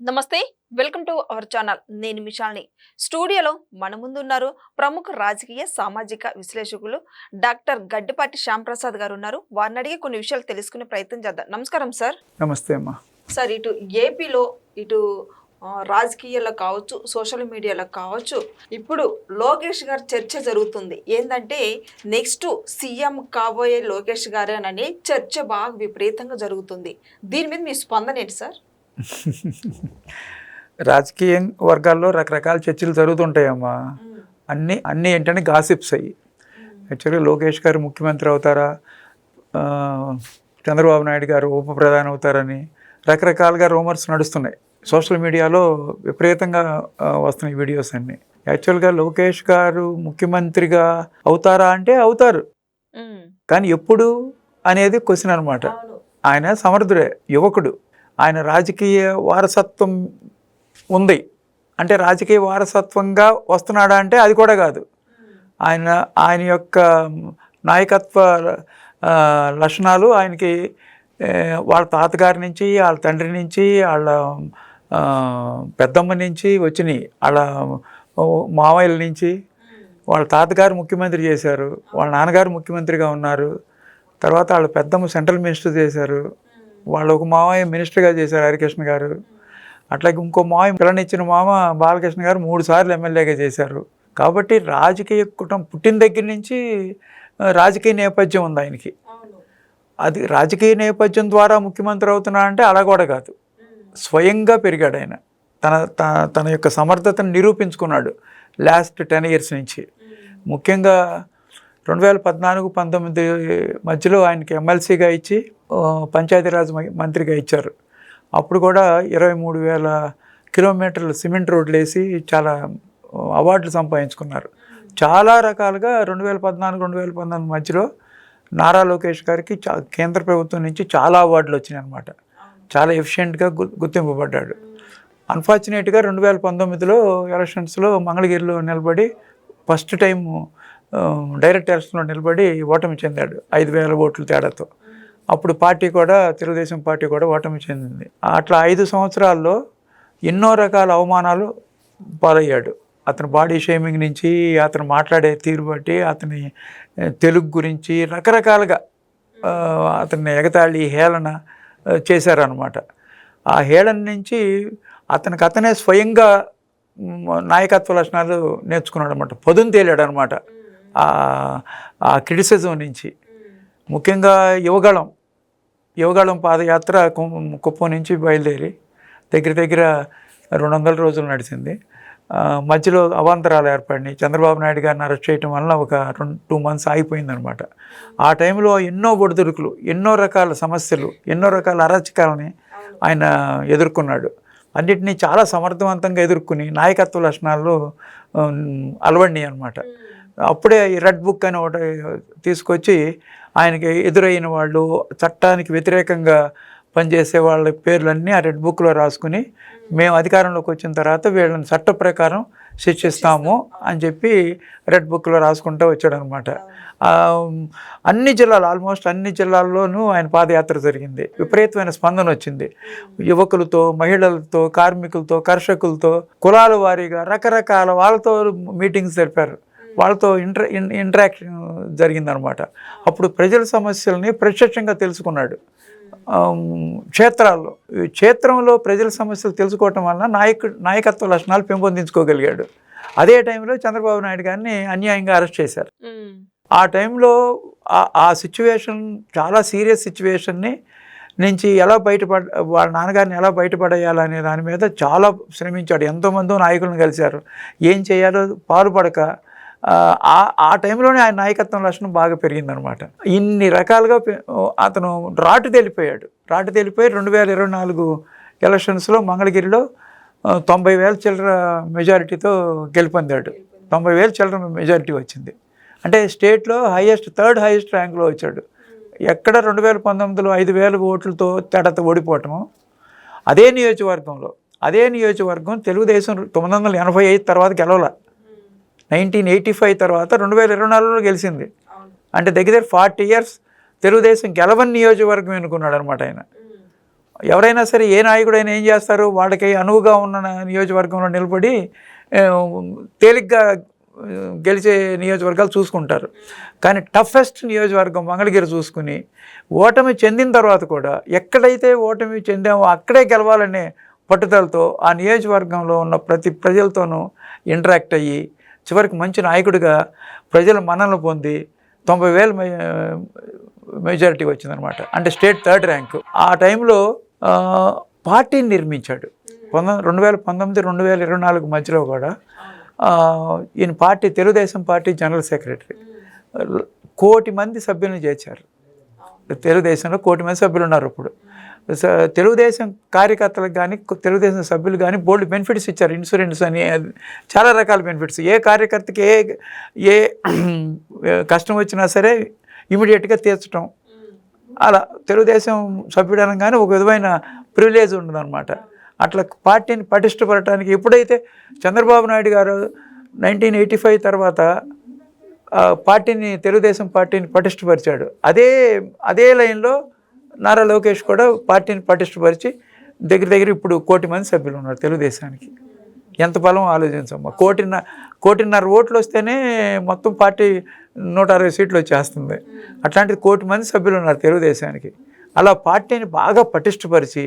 నమస్తే, welcome to our channel. నేను మిషాల్ని. స్టూడియోలో మన ముందున్నారు ప్రముఖ రాజకీయ సామాజిక విశ్లేషకులు డాక్టర్ గడ్డిపాటి శ్యాంప్రసాద్ గారు ఉన్నారు. వారిని అడిగి కొన్ని విషయాలు తెలుసుకునే ప్రయత్నం చేద్దాం. నమస్కారం సార్. నమస్తే అమ్మా. సార్, ఇటు ఏపీలో ఇటు రాజకీయాల్లో కావచ్చు, సోషల్ మీడియాలో కావచ్చు, ఇప్పుడు లోకేష్ గారు చర్చ జరుగుతుంది. ఏంటంటే నెక్స్ట్ సీఎం కాబోయే లోకేష్ గారేనని చర్చ బాగా విపరీతంగా జరుగుతుంది. దీని మీద మీ స్పందన ఏంటి సార్? రాజకీయ వర్గాల్లో రకరకాల చర్చలు జరుగుతుంటాయమ్మా. అన్నీ ఏంటంటే గాసిప్స్ అయ్యి. యాక్చువల్గా లోకేష్ గారు ముఖ్యమంత్రి అవుతారా, చంద్రబాబు నాయుడు గారు ఉప ప్రధాని అవుతారని రకరకాలుగా రూమర్స్ నడుస్తున్నాయి. సోషల్ మీడియాలో విపరీతంగా వస్తున్నాయి వీడియోస్ అన్నీ. యాక్చువల్గా లోకేష్ గారు ముఖ్యమంత్రిగా అవుతారా అంటే అవుతారు, కానీ ఎప్పుడు అనేది క్వశ్చన్ అనమాట. ఆయన సమర్థుడే, యువకుడు, ఆయన రాజకీయ వారసత్వం ఉంది అంటే రాజకీయ వారసత్వంగా వస్తున్నాడా అంటే అది కూడా కాదు. ఆయన యొక్క నాయకత్వ లక్షణాలు ఆయనకి వాళ్ళ తాతగారి నుంచి, వాళ్ళ తండ్రి నుంచి, వాళ్ళ పెద్దమ్మ నుంచి వచ్చినాయి. వాళ్ళ మావయ్యల నుంచి. వాళ్ళ తాతగారు ముఖ్యమంత్రి చేశారు, వాళ్ళ నాన్నగారు ముఖ్యమంత్రిగా ఉన్నారు, తర్వాత వాళ్ళ పెద్దమ్మ సెంట్రల్ మినిస్టర్ చేశారు, వాళ్ళు ఒక మామయ్య మినిస్టర్గా చేశారు హరికృష్ణ గారు. అట్లాగే ఇంకో మామయ్య పిల్లనిచ్చిన మామ బాలకృష్ణ గారు 3 సార్లు ఎమ్మెల్యేగా చేశారు. కాబట్టి రాజకీయ కుటుంబం పుట్టిన దగ్గర నుంచి రాజకీయ నేపథ్యం ఉంది ఆయనకి. అది రాజకీయ నేపథ్యం ద్వారా ముఖ్యమంత్రి అవుతున్నా అంటే అలా కూడా కాదు. స్వయంగా పెరిగాడు ఆయన. తన యొక్క సమర్థతను నిరూపించుకున్నాడు లాస్ట్ 10 years నుంచి. ముఖ్యంగా 2014-19 మధ్యలో ఆయనకి ఎమ్మెల్సీగా ఇచ్చి పంచాయతీరాజ్ మంత్రిగా ఇచ్చారు. అప్పుడు కూడా 23,000 కిలోమీటర్లు సిమెంట్ రోడ్లు వేసి చాలా అవార్డులు సంపాదించుకున్నారు. చాలా రకాలుగా 2014-2019 మధ్యలో నారా లోకేష్ గారికి కేంద్ర ప్రభుత్వం నుంచి చాలా అవార్డులు వచ్చినాయి అన్నమాట. చాలా ఎఫిషియెంట్గా గుర్తింపబడ్డాడు. అన్ఫార్చునేట్గా 2019లో ఎలక్షన్స్లో మంగళగిరిలో నిలబడి ఫస్ట్ టైం డైరెక్ట్ ఎలక్షన్లో నిలబడి ఓటమి చెందాడు 5,000 ఓట్ల తేడాతో. అప్పుడు పార్టీ కూడా, తెలుగుదేశం పార్టీ కూడా ఓటమి చెందింది. అట్లా 5 సంవత్సరాల్లో ఎన్నో రకాల అవమానాలు పాలయ్యాడు. అతని బాడీ షేమింగ్ నుంచి, అతను మాట్లాడే తీరు బట్టి, అతని తెలుగు గురించి రకరకాలుగా అతన్ని ఎగతాళి, హేళన చేశారనమాట. ఆ హేళన నుంచి అతనే స్వయంగా నాయకత్వ లక్షణాలు నేర్చుకున్నాడు అనమాట. పొదును తేలాడు అనమాట ఆ క్రిటిసిజం నుంచి. ముఖ్యంగా యువగళం పాదయాత్ర కుప్పం నుంచి బయలుదేరి దగ్గర 200 రోజులు నడిచింది. మధ్యలో అవాంతరాలు ఏర్పడినాయి. చంద్రబాబు నాయుడు గారిని అరెస్ట్ చేయడం వలన ఒక 2 months ఆగిపోయిందనమాట. ఆ టైంలో ఎన్నో ఒడిదుడుకులు, ఎన్నో రకాల సమస్యలు, ఎన్నో రకాల అరాచకాలని ఆయన ఎదుర్కొన్నాడు. అన్నిటినీ చాలా సమర్థవంతంగా ఎదుర్కొని నాయకత్వ లక్షణాల్లో అలవడినాయి అనమాట. అప్పుడే ఈ రెడ్ బుక్ అని ఒకటి తీసుకొచ్చి ఆయనకి ఎదురైన వాళ్ళు, చట్టానికి వ్యతిరేకంగా పనిచేసే వాళ్ళ పేర్లన్నీ ఆ రెడ్ బుక్లో రాసుకుని, మేము అధికారంలోకి వచ్చిన తర్వాత వీళ్ళని చట్ట ప్రకారం శిక్షిస్తాము అని చెప్పి రెడ్ బుక్లో రాసుకుంటూ వచ్చాడు అనమాట. అన్ని జిల్లాలు, ఆల్మోస్ట్ అన్ని జిల్లాల్లోనూ ఆయన పాదయాత్ర జరిగింది. విపరీతమైన స్పందన వచ్చింది. యువకులతో, మహిళలతో, కార్మికులతో, కర్షకులతో, కులాల వారీగా రకరకాల వాళ్ళతో మీటింగ్స్ జరిపారు. వాళ్ళతో ఇంటరాక్షన్ జరిగిందనమాట. అప్పుడు ప్రజల సమస్యలని ప్రత్యక్షంగా తెలుసుకున్నాడు. క్షేత్రంలో ప్రజల సమస్యలు తెలుసుకోవటం వలన నాయకత్వ లక్షణాలు పెంపొందించుకోగలిగాడు. అదే టైంలో చంద్రబాబు నాయుడు గారిని అన్యాయంగా అరెస్ట్ చేశారు. ఆ టైంలో ఆ సిచ్యువేషన్, చాలా సీరియస్ సిచ్యువేషన్ని నుంచి ఎలా వాళ్ళ నాన్నగారిని ఎలా బయటపడేయాలనే దాని మీద చాలా శ్రమించాడు. ఎంతోమంది నాయకులను కలిశారు. ఏం చేయాలో పాలుపడక ఆ టైంలోనే ఆయన నాయకత్వం లక్షణం బాగా పెరిగిందనమాట. ఇన్ని రకాలుగా అతను రాటు తేలిపోయి 2024 ఎలక్షన్స్లో మంగళగిరిలో 90,000 చిల్లర మెజారిటీతో గెలుపొందాడు. 90,000 చిల్లర మెజారిటీ వచ్చింది. అంటే స్టేట్లో థర్డ్ హైయెస్ట్ ర్యాంక్లో వచ్చాడు. ఎక్కడ 2019లో 5,000 ఓట్లతో తేడాతో ఓడిపోవటము. అదే నియోజకవర్గం తెలుగుదేశం 1985 తర్వాత గెలవల. 1985 తర్వాత 2024లో గెలిచింది. అంటే దగ్గర 40 years తెలుగుదేశం గెలవని నియోజకవర్గం ఎన్నుకున్నాడు అనమాట ఆయన. ఎవరైనా సరే ఏ నాయకుడైనా ఏం చేస్తారు, వాళ్ళకి అనువుగా ఉన్న నియోజకవర్గంలో నిలబడి తేలిగ్గా గెలిచే నియోజకవర్గాలు చూసుకుంటారు. కానీ టఫెస్ట్ నియోజకవర్గం మంగళగిరి చూసుకుని ఓటమి చెందిన తర్వాత కూడా ఎక్కడైతే ఓటమి చెందామో అక్కడే గెలవాలనే పట్టుదలతో ఆ నియోజకవర్గంలో ఉన్న ప్రతి ప్రజలతోనూ ఇంటరాక్ట్ అయ్యి చివరికి మంచి నాయకుడిగా ప్రజల మన్ననలు పొంది 90,000 మెజారిటీ వచ్చిందనమాట. అంటే స్టేట్ 3rd ర్యాంకు. ఆ టైంలో పార్టీని నిర్మించాడు. 2019-2024 మధ్యలో కూడా ఈయన party Telugu Desam party general secretary. 1 కోటి మంది సభ్యులను చేర్చారు. తెలుగుదేశంలో 1 కోటి మంది సభ్యులు ఉన్నారు ఇప్పుడు. తెలుగుదేశం కార్యకర్తలకు కానీ తెలుగుదేశం సభ్యులు కానీ బోల్డ్ బెనిఫిట్స్ ఇచ్చారు. ఇన్సూరెన్స్ అని చాలా రకాల బెనిఫిట్స్. ఏ కార్యకర్తకి ఏ కష్టం వచ్చినా సరే ఇమీడియట్గా తీర్చడం. అలా తెలుగుదేశం సభ్యుడు అనగానే ఒక విధమైన ప్రివిలేజ్ ఉండదన్నమాట. అట్లా పార్టీని పటిష్టపడటానికి ఎప్పుడైతే చంద్రబాబు నాయుడు గారు 1985 తర్వాత పార్టీని తెలుగుదేశం పార్టీని పటిష్టపరిచాడు, అదే లైన్లో నారా లోకేష్ కూడా పార్టీని పటిష్టపరిచి దగ్గర ఇప్పుడు 1 కోటి మంది సభ్యులు ఉన్నారు తెలుగుదేశానికి. ఎంత బలం ఆలోచించమ్మా. 1.5 కోటి ఓట్లు వస్తేనే మొత్తం పార్టీ 160 సీట్లు వచ్చేస్తుంది. అట్లాంటిది 1 కోటి మంది సభ్యులు ఉన్నారు తెలుగుదేశానికి. అలా పార్టీని బాగా పటిష్టపరిచి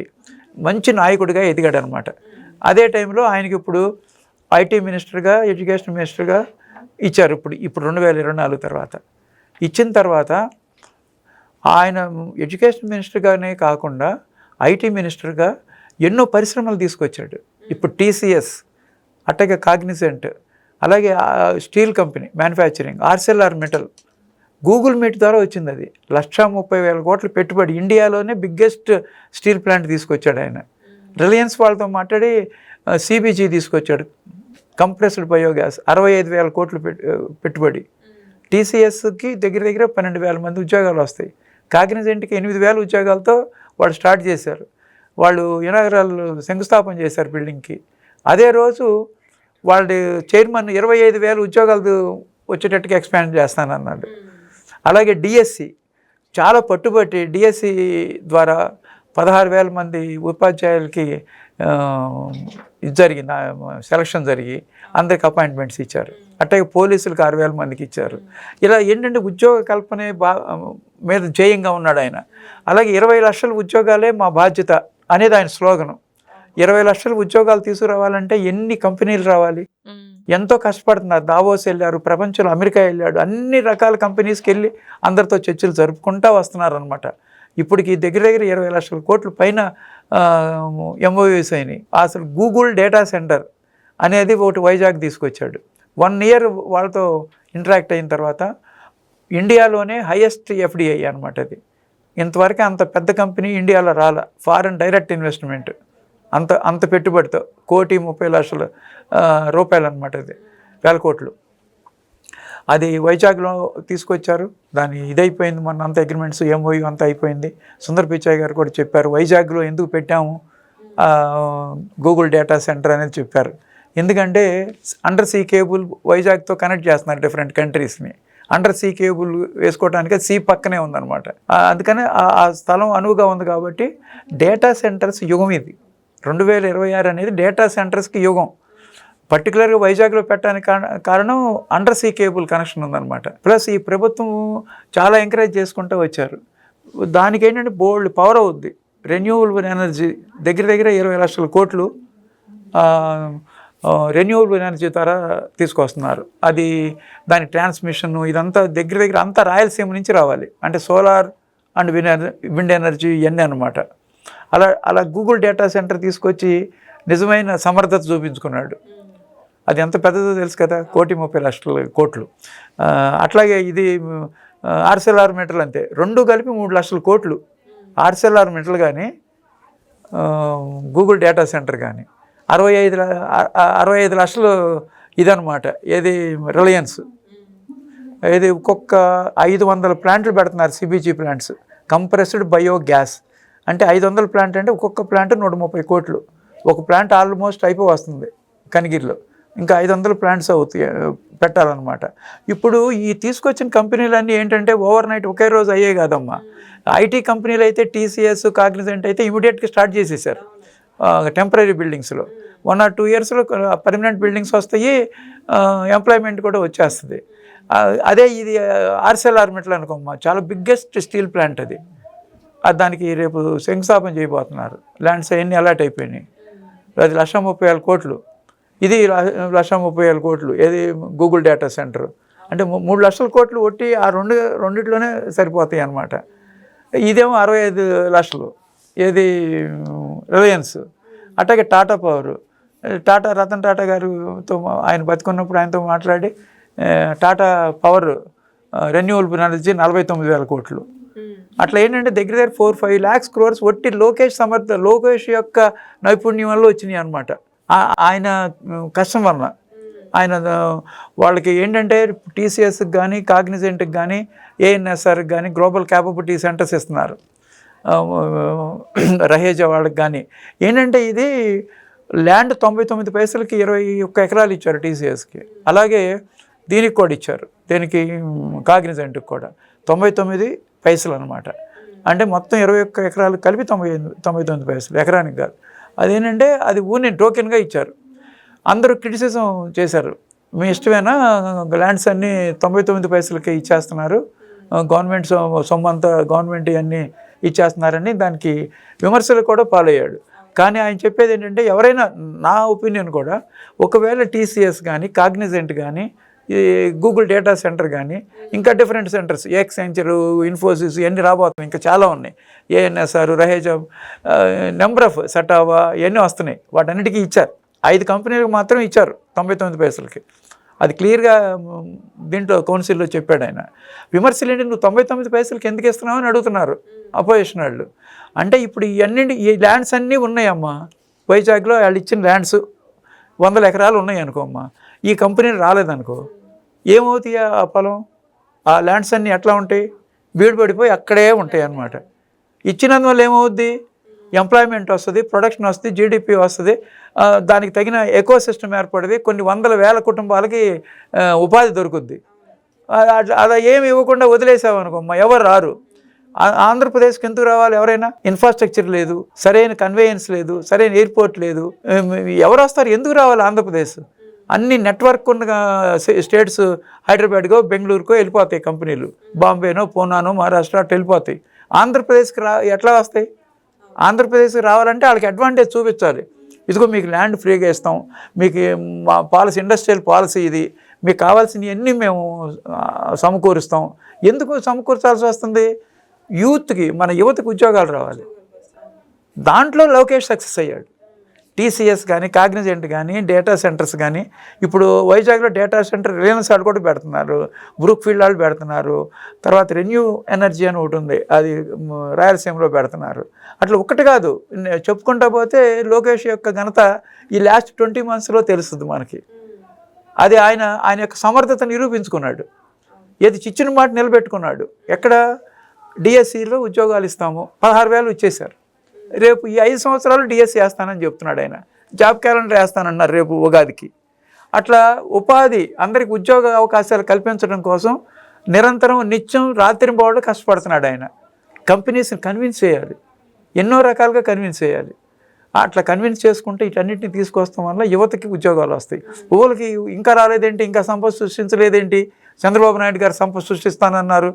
మంచి నాయకుడిగా ఎదిగాడు అనమాట. అదే టైంలో ఆయనకి ఇప్పుడు ఐటీ మినిస్టర్గా, ఎడ్యుకేషన్ మినిస్టర్గా ఇచ్చారు. ఇప్పుడు 2024 తర్వాత ఇచ్చిన తర్వాత ఆయన ఎడ్యుకేషన్ మినిస్టర్గానే కాకుండా ఐటీ మినిస్టర్గా ఎన్నో పరిశ్రమలు తీసుకొచ్చాడు. ఇప్పుడు టీసీఎస్, అట్లాగే కాగ్నిజెంట్, అలాగే steel company manufacturing, ఆర్సెల్ఆర్ metal, Google meet ద్వారా వచ్చింది. అది 130,000 కోట్ల పెట్టుబడి. ఇండియాలోనే బిగ్గెస్ట్ స్టీల్ ప్లాంట్ తీసుకొచ్చాడు ఆయన. రిలయన్స్ వాళ్ళతో మాట్లాడి సిబిజీ తీసుకొచ్చాడు, కంప్రెస్డ్ బయోగ్యాస్, 65,000 కోట్లు పెట్టుబడి. టీసీఎస్కి దగ్గర 12,000 మంది ఉద్యోగాలు వస్తాయి. కాగ్నిజెంట్కి 8,000 ఉద్యోగాలతో వాళ్ళు స్టార్ట్ చేశారు. వాళ్ళు ఇనాగరల్ శంకుస్థాపన చేశారు బిల్డింగ్కి. అదే రోజు వాళ్ళ చైర్మన్ 25,000 ఉద్యోగాలు వచ్చేటట్టుగా ఎక్స్పాండ్ చేస్తానన్నాడు. అలాగే డిఎస్సి చాలా పట్టుబట్టి డిఎస్సి ద్వారా 16,000 మంది ఉపాధ్యాయులకి జరిగింది, సెలక్షన్ జరిగి అందరికి అపాయింట్మెంట్స్ ఇచ్చారు. అట్లాగే పోలీసులకు 6,000 మందికి ఇచ్చారు. ఇలా ఏంటంటే ఉద్యోగ కల్పనే మీద జయంగా ఉన్నాడు ఆయన. అలాగే 20 లక్షల ఉద్యోగాలే మా బాధ్యత అనేది ఆయన స్లోగను. 20 లక్షల ఉద్యోగాలు తీసుకురావాలంటే ఎన్ని కంపెనీలు రావాలి, ఎంతో కష్టపడుతున్నారు. దావోస్ వెళ్ళారు, ప్రపంచంలో అమెరికా వెళ్ళాడు, అన్ని రకాల కంపెనీస్కి వెళ్ళి అందరితో చర్చలు జరుపుకుంటూ వస్తున్నారు అనమాట. ఇప్పటికి దగ్గర 20 లక్షల కోట్ల పైన ఎంఓయూస్ అయినాయి. అసలు గూగుల్ డేటా సెంటర్ అనేది ఒకటి వైజాగ్ తీసుకొచ్చాడు. 1 ఇయర్ వాళ్ళతో ఇంటరాక్ట్ అయిన తర్వాత ఇండియాలోనే హైయెస్ట్ ఎఫ్డిఐ అనమాట అది. ఇంతవరకు అంత పెద్ద కంపెనీ ఇండియాలో రాల. ఫారెన్ డైరెక్ట్ ఇన్వెస్ట్మెంట్ అంత పెట్టుబడితో 1,30,00,000 రూపాయలు అనమాట. అది 1,000 కోట్లు. అది వైజాగ్లో తీసుకొచ్చారు. దాని ఇదైపోయింది, మొన్న అంత అగ్రిమెంట్స్ ఎంఓయూ అంతా అయిపోయింది. సుందర్ పిచాయ్ గారు కూడా చెప్పారు వైజాగ్లో ఎందుకు పెట్టాము గూగుల్ డేటా సెంటర్ అనేది చెప్పారు. ఎందుకంటే అండర్ సీ కేబుల్ వైజాగ్తో కనెక్ట్ చేస్తున్నారు డిఫరెంట్ కంట్రీస్ని. అండర్ సీ కేబుల్ వేసుకోవడానికి సీ పక్కనే ఉందన్నమాట. అందుకని ఆ స్థలం అనువుగా ఉంది కాబట్టి డేటా సెంటర్స్ యుగం ఇది. 2026 అనేది డేటా సెంటర్స్కి యుగం. పర్టికులర్గా వైజాగ్లో పెట్టడానికి కారణం అండర్ సీ కేబుల్ కనెక్షన్ ఉందన్నమాట. ప్లస్ ఈ ప్రభుత్వం చాలా ఎంకరేజ్ చేసుకుంటూ వచ్చారు. దానికి ఏంటంటే బోల్డ్ పవర్ అవుద్ది. రెన్యూవబుల్ ఎనర్జీ దగ్గర 20 లక్షల కోట్లు రెన్యూవబుల్ ఎనర్జీ ద్వారా తీసుకొస్తున్నారు. అది దాని ట్రాన్స్మిషన్ ఇదంతా దగ్గర అంతా రాయలసీమ నుంచి రావాలి. అంటే సోలార్ అండ్ విండ్ ఎనర్జీ ఇవన్నీ అనమాట. అలా గూగుల్ డేటా సెంటర్ తీసుకొచ్చి నిజమైన సమర్థత చూపించుకున్నాడు. అది ఎంత పెద్దదో తెలుసు కదా, 1,30,00,000 కోట్లు. అట్లాగే ఇది ఆర్సెల్ఆర్ మెటల్ అంతే, 2 కలిపి 3 లక్షల కోట్లు. ఆర్సెల్ఆర్ మెటల్ కానీ గూగుల్ డేటా సెంటర్ కానీ 65 లక్షలు ఇదనమాట. ఏది రిలయన్స్ ఏది ఒక్కొక్క 500 ప్లాంట్లు పెడుతున్నారు. సిబిజీ ప్లాంట్స్, కంప్రెస్డ్ బయోగ్యాస్ అంటే 500 ప్లాంట్ అంటే ఒక్కొక్క ప్లాంట్ 130 కోట్లు. ఒక ప్లాంట్ ఆల్మోస్ట్ అయిపోయి వస్తుంది కనిగిరిలో. ఇంకా 500 ప్లాంట్స్ అవుతాయి పెట్టాలన్నమాట. ఇప్పుడు ఈ తీసుకొచ్చిన కంపెనీలన్నీ ఏంటంటే ఓవర్ నైట్ ఒకే రోజు అయ్యే కాదమ్మా. ఐటీ కంపెనీలు అయితే టీసీఎస్, కాగ్నిజెంట్ అయితే ఇమీడియట్గా స్టార్ట్ చేసేసారు టెంపరీ బిల్డింగ్స్లో. 1 or 2 yearsలో పర్మనెంట్ బిల్డింగ్స్ వస్తాయి, ఎంప్లాయ్మెంట్ కూడా వచ్చేస్తుంది. అదే ఇది ఆర్సెల్ఆర్మిటల్ అనుకోమ్మా, చాలా బిగ్గెస్ట్ స్టీల్ ప్లాంట్ అది. దానికి రేపు శంకుస్థాపన చేయబోతున్నారు. ల్యాండ్స్ అవన్నీ అలాట్ అయిపోయినాయి. అది 1,30,000 కోట్లు, ఇది 1,30,000 కోట్లు. ఏది గూగుల్ డేటా సెంటర్ అంటే 3 లక్షల కోట్లు ఒట్టి ఆ రెండిట్లోనే సరిపోతాయి అన్నమాట. ఇదేమో 65 లక్షలు. ఏది రిలయన్స్. అట్లాగే టాటా పవర్, రతన్ టాటా గారితో ఆయన బతికున్నప్పుడు ఆయనతో మాట్లాడి టాటా పవర్ రెన్యూవబుల్ ఎనర్జీ 49,000 కోట్లు. అట్లా ఏంటంటే దగ్గర 4-5 lakhs crores ఒట్టి లోకేష్ యొక్క నైపుణ్యం వల్ల వచ్చినాయి అనమాట. ఆయన కష్టం వలన. ఆయన వాళ్ళకి ఏంటంటే టీసీఎస్కి కానీ కాగ్నిజెంట్కి కానీ ఏఎన్ఎస్ఆర్కి కానీ గ్లోబల్ క్యాపబిలిటీ సెంటర్స్ ఇస్తున్నారు. రహేజా వాళ్ళకి కానీ ఏంటంటే ఇది ల్యాండ్ 99 పైసలకి 21 ఎకరాలు ఇచ్చారు టీసీఎస్కి. అలాగే దీనికి కూడా ఇచ్చారు, దీనికి కాగ్నిజెంట్కి కూడా 99 పైసలు అనమాట. అంటే మొత్తం 21 ఎకరాలు కలిపి 99 పైసలు, ఎకరానికి కాదు. అదేంటంటే అది ఊరిని టోకెన్గా ఇచ్చారు. అందరూ క్రిటిసిజం చేశారు, మీ ఇష్టమేనా ల్యాండ్స్ అన్నీ 99 పైసలకి ఇచ్చేస్తున్నారు, గవర్నమెంట్ సొమ్ము అంతా గవర్నమెంట్ అన్నీ ఇచ్చేస్తున్నారని దానికి విమర్శలు కూడా పాలయ్యాడు. కానీ ఆయన చెప్పేది ఏంటంటే ఎవరైనా, నా ఒపీనియన్ కూడా, ఒకవేళ టీసీఎస్ కానీ కాగ్నిజెంట్ కానీ ఈ గూగుల్ డేటా సెంటర్ కానీ ఇంకా డిఫరెంట్ సెంటర్స్, ఎక్సెంచర్, ఇన్ఫోసిస్ ఇవన్నీ రాబోతున్నాయి, ఇంకా చాలా ఉన్నాయి, ఏఎన్ఎస్ఆర్, రహేజా, నెంబర్ ఆఫ్ సటావా ఇవన్నీ వస్తున్నాయి. వాటన్నిటికీ ఇచ్చారు. 5 కంపెనీలకు మాత్రం ఇచ్చారు 99 పైసలకి. అది క్లియర్గా దీంట్లో కౌన్సిల్లో చెప్పాడు ఆయన. విమర్శలు ఏంటి, నువ్వు 99 పైసలకి ఎందుకు ఇస్తున్నావు అని అడుగుతున్నారు అపోజిషన్ వాళ్ళు. అంటే ఇప్పుడు ఈ ల్యాండ్స్ అన్నీ ఉన్నాయమ్మా వైజాగ్లో. వాళ్ళు ఇచ్చిన ల్యాండ్స్ 100 ఎకరాలు ఉన్నాయి అనుకోమ్మా. ఈ కంపెనీ రాలేదనుకో, ఏమవుతాయి ఆ పొలం? ఆ ల్యాండ్స్ అన్నీ ఎట్లా ఉంటాయి? బీడుపడిపోయి అక్కడే ఉంటాయి అన్నమాట. ఇచ్చినందువల్ల ఏమవుద్ది? ఎంప్లాయ్మెంట్ వస్తుంది, ప్రొడక్షన్ వస్తుంది, జీడిపి వస్తుంది, దానికి తగిన ఎకో సిస్టమ్ ఏర్పడింది, కొన్ని 100,000 కుటుంబాలకి ఉపాధి దొరుకుద్ది. అలా ఏమి ఇవ్వకుండా వదిలేసామనుకోమ్మా ఎవరు రారు. ఆంధ్రప్రదేశ్కి ఎందుకు రావాలి ఎవరైనా? ఇన్ఫ్రాస్ట్రక్చర్ లేదు, సరైన కన్వేయన్స్ లేదు, సరైన ఎయిర్పోర్ట్ లేదు, ఎవరు వస్తారు? ఎందుకు రావాలి ఆంధ్రప్రదేశ్? అన్ని నెట్వర్క్ ఉన్న స్టేట్స్ హైదరాబాద్కో బెంగళూరుకో వెళ్ళిపోతాయి కంపెనీలు, బాంబేనో పూనానో మహారాష్ట్ర అటు వెళ్ళిపోతాయి. ఆంధ్రప్రదేశ్కి ఎట్లా వస్తాయి? ఆంధ్రప్రదేశ్కి రావాలంటే వాళ్ళకి అడ్వాంటేజ్ చూపించాలి. ఇదిగో మీకు ల్యాండ్ ఫ్రీగా ఇస్తాం, మీకు మా పాలసీ, ఇండస్ట్రియల్ పాలసీ ఇది, మీకు కావాల్సినవన్నీ మేము సమకూరుస్తాం. ఎందుకు సమకూర్చాల్సి వస్తుంది? యూత్కి, మన యువతకు ఉద్యోగాలు రావాలి. దాంట్లో లోకేష్ సక్సెస్ అయ్యాడు. టీసీఎస్ కానీ కాగ్నిజెంట్ కానీ డేటా సెంటర్స్ కానీ, ఇప్పుడు వైజాగ్లో డేటా సెంటర్ రిలయన్స్ వాళ్ళు కూడా పెడుతున్నారు, బ్రూక్ ఫీల్డ్ వాళ్ళు పెడుతున్నారు, తర్వాత రెన్యూ ఎనర్జీ అని ఒకటి ఉంది, అది రాయలసీమలో పెడుతున్నారు. అట్లా ఒక్కటి కాదు, చెప్పుకుంటా పోతే లోకేష్ యొక్క ఘనత ఈ లాస్ట్ 20 monthsలో తెలుస్తుంది మనకి. అది ఆయన యొక్క సమర్థత నిరూపించుకున్నాడు. ఏది చిచ్చిన మాట నిలబెట్టుకున్నాడు. ఎక్కడ? డిఎస్సిలో ఉద్యోగాలు ఇస్తాము, 16,000 ఇచ్చేశారు. రేపు ఈ 5 సంవత్సరాలు డిఎస్సి వేస్తానని చెప్తున్నాడు ఆయన. జాబ్ క్యాలెండర్ వేస్తానన్నారు రేపు ఉగాదికి. అట్లా ఉపాధి, అందరికి ఉద్యోగ అవకాశాలు కల్పించడం కోసం నిరంతరం నిత్యం రాత్రింబవళ్ళు కష్టపడుతున్నాడు ఆయన. కంపెనీస్ని కన్విన్స్ చేయాలి, ఎన్నో రకాలుగా కన్విన్స్ చేయాలి. అట్లా కన్విన్స్ చేసుకుంటే వీటన్నిటిని తీసుకొస్తాం వల్ల యువతకి ఉద్యోగాలు వస్తాయి. ఊళ్ళకి ఇంకా రాలేదేంటి, ఇంకా సంపద సృష్టించలేదేంటి, చంద్రబాబు నాయుడు గారు సంపద సృష్టిస్తానన్నారు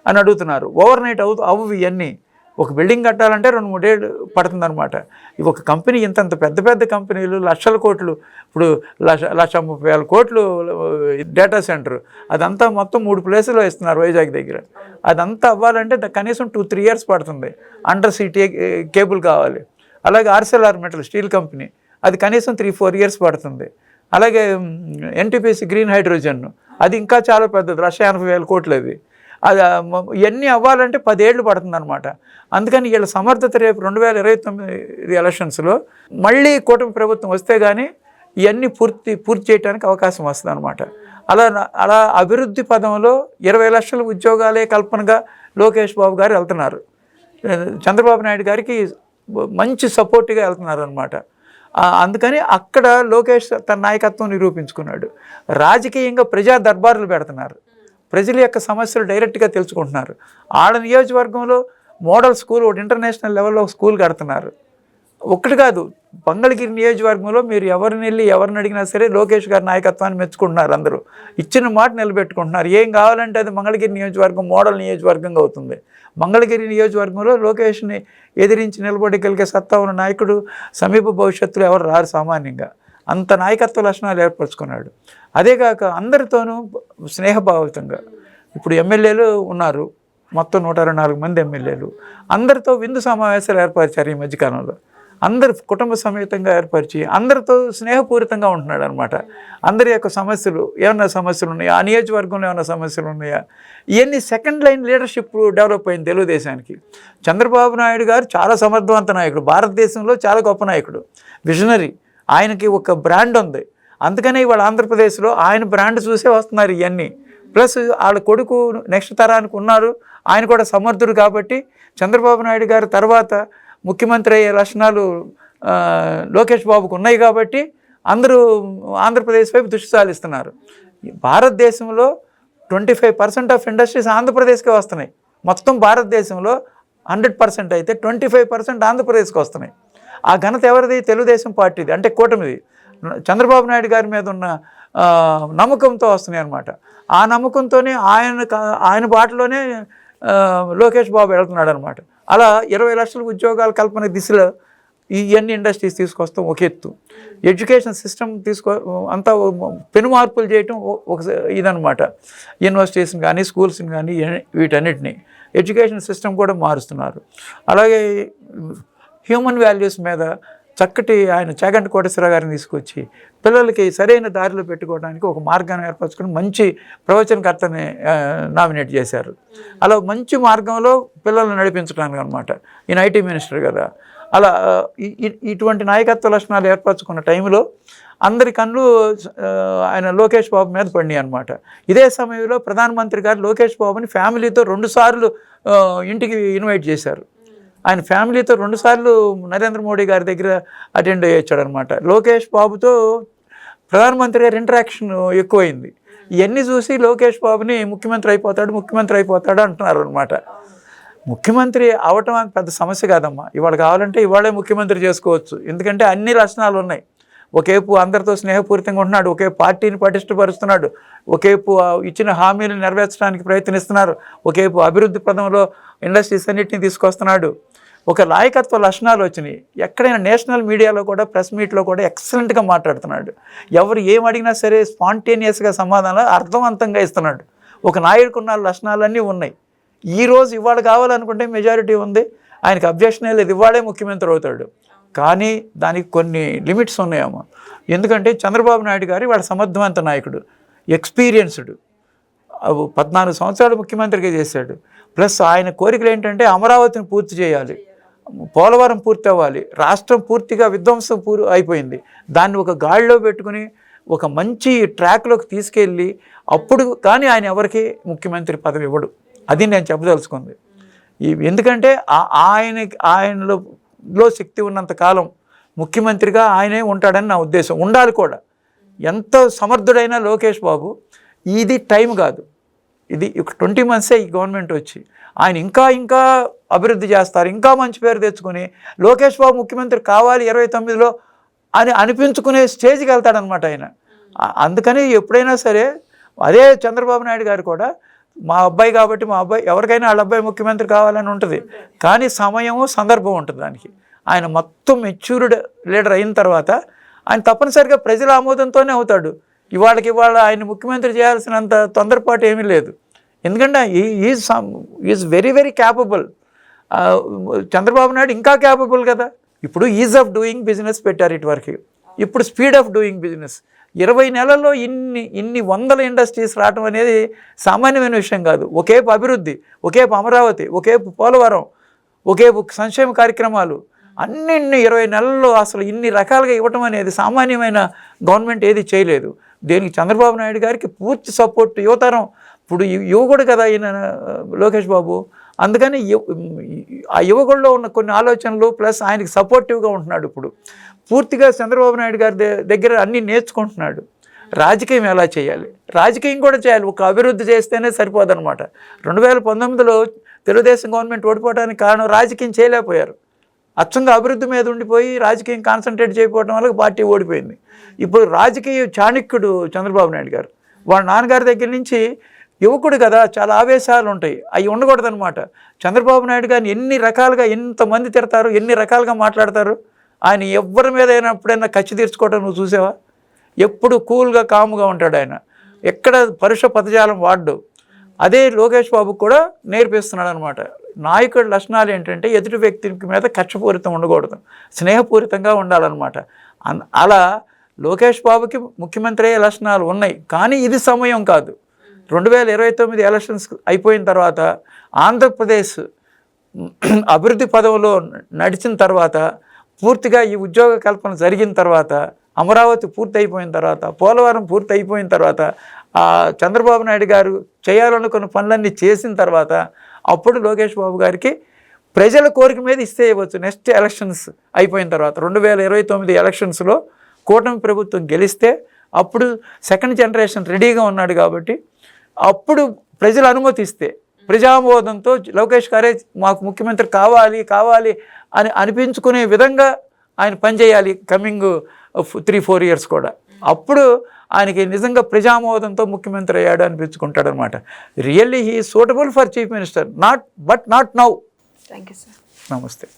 అని అడుగుతున్నారు. ఓవర్ నైట్ అవు ఇవన్నీ. ఒక బిల్డింగ్ కట్టాలంటే 2-3 ఏళ్ళు పడుతుందన్నమాట. ఒక కంపెనీ ఇంతంత పెద్ద కంపెనీలు లక్షల కోట్లు, ఇప్పుడు 1,30,000 కోట్లు డేటా సెంటర్, అదంతా మొత్తం 3 ప్లేసుల్లో ఇస్తున్నారు వైజాగ్ దగ్గర. అదంతా అవ్వాలంటే కనీసం 2-3 years పడుతుంది. అండర్ సీ కేబుల్ కావాలి. అలాగే ఆర్సెల్ఆర్మిటల్ స్టీల్ కంపెనీ, అది కనీసం 3-4 years పడుతుంది. అలాగే ఎన్టీపీసీ గ్రీన్ హైడ్రోజన్, అది ఇంకా చాలా పెద్దది, 1,80,000 కోట్లు అది. అది ఇవన్నీ అవ్వాలంటే 10 ఏళ్ళు పడుతుందన్నమాట. అందుకని వీళ్ళ సమర్థత రేపు 2029 ఎలక్షన్స్లో మళ్ళీ కూటమి ప్రభుత్వం వస్తే కానీ ఇవన్నీ పూర్తి చేయడానికి అవకాశం వస్తుంది అనమాట. అలా అభివృద్ధి పదంలో 20 లక్షల ఉద్యోగాలే కల్పనగా లోకేష్ బాబు గారు వెళ్తున్నారు. చంద్రబాబు నాయుడు గారికి మంచి సపోర్ట్గా వెళ్తున్నారు అనమాట. అందుకని అక్కడ లోకేష్ తన నాయకత్వం నిరూపించుకున్నాడు. రాజకీయంగా ప్రజా దర్బారులు పెడుతున్నారు, ప్రజల యొక్క సమస్యలు డైరెక్ట్గా తెలుసుకుంటున్నారు. ఆడ నియోజకవర్గంలో మోడల్ స్కూల్, ఒకటి ఇంటర్నేషనల్ లెవెల్లో స్కూల్ కడుతున్నారు. ఒక్కటి కాదు, మంగళగిరి నియోజకవర్గంలో మీరు ఎవరిని వెళ్ళి ఎవరిని అడిగినా సరే లోకేష్ గారి నాయకత్వాన్ని మెచ్చుకుంటున్నారు. అందరూ ఇచ్చిన మాట నిలబెట్టుకుంటున్నారు. ఏం కావాలంటే అది మంగళగిరి నియోజకవర్గం మోడల్ నియోజకవర్గంగా అవుతుంది. మంగళగిరి నియోజకవర్గంలో లోకేష్ని ఎదిరించి నిలబడగలిగే సత్తా ఉన్న నాయకుడు సమీప భవిష్యత్తులో ఎవరు రారు సామాన్యంగా. అంత నాయకత్వ లక్షణాలు ఏర్పరచుకున్నాడు. అదేగాక అందరితోనూ స్నేహభావితంగా, ఇప్పుడు ఎమ్మెల్యేలు ఉన్నారు, మొత్తం 124 మంది ఎమ్మెల్యేలు, అందరితో విందు సమావేశాలు ఏర్పరిచారు ఈ మధ్యకాలంలో. అందరు కుటుంబ సమేతంగా ఏర్పరిచి అందరితో స్నేహపూరితంగా ఉంటున్నాడు అనమాట. అందరి యొక్క సమస్యలు, ఏమన్నా సమస్యలు ఉన్నాయా, ఆ నియోజకవర్గంలో ఏమైనా సమస్యలు ఉన్నాయా, ఇవన్నీ సెకండ్ లైన్ లీడర్షిప్ డెవలప్ అయింది తెలుగుదేశానికి. చంద్రబాబు నాయుడు గారు చాలా సమర్థవంత నాయకుడు, భారతదేశంలో చాలా గొప్ప నాయకుడు, విజనరీ. ఆయనకి ఒక బ్రాండ్ ఉంది. అందుకనే ఇవాళ ఆంధ్రప్రదేశ్లో ఆయన బ్రాండ్ చూసే వస్తున్నారు ఇవన్నీ. ప్లస్ వాళ్ళ కొడుకు నెక్స్ట్ తరానికి ఉన్నారు, ఆయన కూడా సమర్థుడు. కాబట్టి చంద్రబాబు నాయుడు గారి తర్వాత ముఖ్యమంత్రి అయ్యే లక్షణాలు లోకేష్ బాబుకు ఉన్నాయి. కాబట్టి అందరూ ఆంధ్రప్రదేశ్ వైపు దృష్టి సారిస్తున్నారు. భారతదేశంలో 25% ఆఫ్ ఇండస్ట్రీస్ ఆంధ్రప్రదేశ్కే వస్తున్నాయి. మొత్తం భారతదేశంలో 100% అయితే 25% ఆంధ్రప్రదేశ్కి వస్తున్నాయి. ఆ ఘనత ఎవరిది? తెలుగుదేశం పార్టీది, అంటే కూటమిది. చంద్రబాబు నాయుడు గారి మీద ఉన్న నమ్మకంతో వస్తున్నాయి అన్నమాట. ఆ నమ్మకంతోనే ఆయన బాటలోనే లోకేష్ బాబు వెళ్తున్నాడు అనమాట. అలా 20 లక్షల ఉద్యోగాల కల్పన దిశలో ఇవన్నీ ఇండస్ట్రీస్ తీసుకొస్తాం ఒక ఎత్తు. ఎడ్యుకేషన్ సిస్టమ్ అంతా పెను మార్పులు చేయటం ఒక ఇదనమాట. యూనివర్సిటీస్ని కానీ స్కూల్స్ని కానీ వీటన్నిటిని ఎడ్యుకేషన్ సిస్టమ్ కూడా మారుస్తున్నారు. అలాగే హ్యూమన్ వాల్యూస్ మీద చక్కటి ఆయన చాగంటి కోటేశ్వరరావు గారిని తీసుకొచ్చి పిల్లలకి సరైన దారిలో పెట్టుకోవడానికి ఒక మార్గాన్ని ఏర్పరచుకుని మంచి ప్రవచనకర్తని నామినేట్ చేశారు. అలా మంచి మార్గంలో పిల్లల్ని నడిపించడానికి అనమాట. ఈయన ఐటీ మినిస్టర్ కదా. అలా ఇటువంటి నాయకత్వ లక్షణాలు ఏర్పరచుకున్న టైంలో అందరి కళ్ళు ఆయన లోకేష్ బాబు మీద పడినాయి అనమాట. ఇదే సమయంలో ప్రధానమంత్రి గారు లోకేష్ బాబుని ఫ్యామిలీతో 2 సార్లు ఇంటికి ఇన్వైట్ చేశారు. ఆయన ఫ్యామిలీతో 2 సార్లు నరేంద్ర మోడీ గారి దగ్గర అటెండ్ అయ్యొచ్చాడు అనమాట. లోకేష్ బాబుతో ప్రధానమంత్రి గారి ఇంటరాక్షన్ ఎక్కువైంది. ఇవన్నీ చూసి లోకేష్ బాబుని ముఖ్యమంత్రి అయిపోతాడు అంటున్నారు అనమాట. ముఖ్యమంత్రి అవటం పెద్ద సమస్య కాదమ్మా. ఇవాళ కావాలంటే ఇవాళే ముఖ్యమంత్రి చేసుకోవచ్చు. ఎందుకంటే అన్ని లక్షణాలు ఉన్నాయి. ఒకేపు అందరితో స్నేహపూరితంగా ఉంటున్నాడు, ఒకేపు పార్టీని పటిష్టపరుస్తున్నాడు, ఒకేపు ఇచ్చిన హామీలను నెరవేర్చడానికి ప్రయత్నిస్తున్నారు, ఒకేపు అభివృద్ధి పదంలో ఇండస్ట్రీస్ అన్నింటినీ తీసుకొస్తున్నాడు. ఒక నాయకత్వ లక్షణాలు వచ్చినాయి. ఎక్కడైనా నేషనల్ మీడియాలో కూడా, ప్రెస్ మీట్లో కూడా ఎక్సలెంట్గా మాట్లాడుతున్నాడు. ఎవరు ఏం అడిగినా సరే స్పాంటేనియస్గా సమాధానాలు అర్థవంతంగా ఇస్తున్నాడు. ఒక నాయకుడుకున్న లక్షణాలన్నీ ఉన్నాయి. ఇవాళ కావాలనుకుంటే మెజారిటీ ఉంది, ఆయనకు అబ్జెక్షనే లేదు, ఇవాళే ముఖ్యమంత్రి అవుతాడు. కానీ దానికి కొన్ని లిమిట్స్ ఉన్నాయమ్మా. ఎందుకంటే చంద్రబాబు నాయుడు గారు వాడు సమర్థవంత నాయకుడు, ఎక్స్పీరియన్స్డ్, 14 సంవత్సరాలు ముఖ్యమంత్రిగా చేశాడు. ప్లస్ ఆయన కోరికలు ఏంటంటే అమరావతిని పూర్తి చేయాలి, పోలవరం పూర్తి అవ్వాలి. రాష్ట్రం పూర్తిగా విధ్వంసం అయిపోయింది. దాన్ని ఒక గాడిలో పెట్టుకుని ఒక మంచి ట్రాక్లోకి తీసుకెళ్ళి అప్పుడు కానీ ఆయన ఎవరికి ముఖ్యమంత్రి పదవి ఇవ్వడు. అది నేను చెప్పదలుచుకుంది. ఎందుకంటే ఆయనలో శక్తి ఉన్నంత కాలం ముఖ్యమంత్రిగా ఆయనే ఉంటాడని నా ఉద్దేశం. ఉండాలి కూడా. ఎంత సమర్థుడైనా లోకేష్ బాబు, ఇది టైం కాదు. ఇది 20 మంత్సే ఈ గవర్నమెంట్ వచ్చి ఆయన ఇంకా అభివృద్ధి చేస్తారు, ఇంకా మంచి పేరు తెచ్చుకొని లోకేష్ బాబు ముఖ్యమంత్రి కావాలి 29లో అని అనిపించుకునే స్టేజ్కి వెళ్తాడనమాట ఆయన. అందుకని ఎప్పుడైనా సరే అదే చంద్రబాబు నాయుడు గారు కూడా మా అబ్బాయి కాబట్టి ఎవరికైనా వాళ్ళ అబ్బాయి ముఖ్యమంత్రి కావాలని ఉంటుంది. కానీ సమయము సందర్భం ఉంటుంది దానికి. ఆయన మొత్తం మెచ్యూర్డ్ లీడర్ అయిన తర్వాత ఆయన తప్పనిసరిగా ప్రజల ఆమోదంతోనే అవుతాడు. ఇవాళ ఆయన ముఖ్యమంత్రి చేయాల్సినంత తొందరపాటు ఏమీ లేదు. ఎందుకంటే is very very capable. Chandrababu Naidu ఇంకా క్యాపబుల్ కదా. ఇప్పుడు ఈజ్ ఆఫ్ డూయింగ్ బిజినెస్ పెట్టారు ఇటువరకు, ఇప్పుడు స్పీడ్ ఆఫ్ డూయింగ్ బిజినెస్. 20 నెలల్లో ఇన్ని వందల ఇండస్ట్రీస్ రావటం అనేది సామాన్యమైన విషయం కాదు. ఒకేపు అభివృద్ధి, ఒకేపు అమరావతి, ఒకేపు పోలవరం, ఒకేపు సంక్షేమ కార్యక్రమాలు అన్ని 20 నెలల్లో అసలు ఇన్ని రకాలుగా ఇవ్వటం అనేది సామాన్యమైన గవర్నమెంట్ ఏది చేయలేదు. దీనికి చంద్రబాబు నాయుడు గారికి పూర్తి సపోర్ట్ యువతరం. ఇప్పుడు యువకుడు కదా ఈయన లోకేష్ బాబు. అందుకని ఆ యువకుల్లో ఉన్న కొన్ని ఆలోచనలు ప్లస్ ఆయనకి సపోర్టివ్గా ఉంటున్నాడు. ఇప్పుడు పూర్తిగా చంద్రబాబు నాయుడు గారి దగ్గర అన్నీ నేర్చుకుంటున్నాడు. రాజకీయం ఎలా చేయాలి, రాజకీయం కూడా చేయాలి. ఒక అభివృద్ధి చేస్తేనే సరిపోదన్నమాట. 2019లో తెలుగుదేశం గవర్నమెంట్ ఓడిపోవడానికి కారణం రాజకీయం చేయలేకపోయారు. అచ్చంగా అభివృద్ధి మీద ఉండిపోయి రాజకీయం కాన్సన్ట్రేట్ చేయకపోవడం వల్ల పార్టీ ఓడిపోయింది. ఇప్పుడు రాజకీయ చాణక్యుడు చంద్రబాబు నాయుడు గారు. వాళ్ళ నాన్నగారి దగ్గర నుంచి యువకుడు కదా, చాలా ఆవేశాలు ఉంటాయి, అవి ఉండకూడదనమాట. చంద్రబాబు నాయుడు గారిని ఎన్ని రకాలుగా ఎంతమంది తిడతారు, ఎన్ని రకాలుగా మాట్లాడతారు. ఆయన ఎవరి మీద ఎప్పుడైనా కచ్చి తీర్చుకోవడం నువ్వు చూసావా? ఎప్పుడు కూల్గా కాముగా ఉంటాడు ఆయన, ఎక్కడ పరుష పదజాలం వాడ్డు. అదే లోకేష్ బాబు కూడా నేర్పిస్తున్నాడు అనమాట. నాయకుడి లక్షణాలు ఏంటంటే ఎదుటి వ్యక్తి మీద కక్షపూరితం ఉండకూడదు, స్నేహపూరితంగా ఉండాలన్నమాట. అలా లోకేష్ బాబుకి ముఖ్యమంత్రి అయ్యే లక్షణాలు ఉన్నాయి. కానీ ఇది సమయం కాదు. 2029 ఎలక్షన్స్ అయిపోయిన తర్వాత ఆంధ్రప్రదేశ్ అభివృద్ధి పదవిలో నడిచిన తర్వాత, పూర్తిగా ఈ ఉద్యోగ కల్పన జరిగిన తర్వాత, అమరావతి పూర్తి అయిపోయిన తర్వాత, పోలవరం పూర్తి అయిపోయిన తర్వాత, చంద్రబాబు నాయుడు గారు చేయాలనుకున్న పనులన్నీ చేసిన తర్వాత, అప్పుడు లోకేష్ బాబు గారికి ప్రజల కోరిక మీద ఇస్తే ఇవ్వచ్చు. నెక్స్ట్ ఎలక్షన్స్ అయిపోయిన తర్వాత 2029 ఎలక్షన్స్లో కూటమి ప్రభుత్వం గెలిస్తే అప్పుడు సెకండ్ జనరేషన్ రెడీగా ఉన్నాడు కాబట్టి, అప్పుడు ప్రజలు అనుమతిస్తే, ప్రజామోదంతో లోకేష్ గారే మాకు ముఖ్యమంత్రి కావాలి అని అనిపించుకునే విధంగా ఆయన పనిచేయాలి కమింగ్ 3-4 ఇయర్స్ కూడా. అప్పుడు ఆయనకి నిజంగా ప్రజామోదంతో ముఖ్యమంత్రి అయ్యాడు అనిపించుకుంటాడు అనమాట. Really he is suitable for chief minister, not now. Thank you sir. నమస్తే.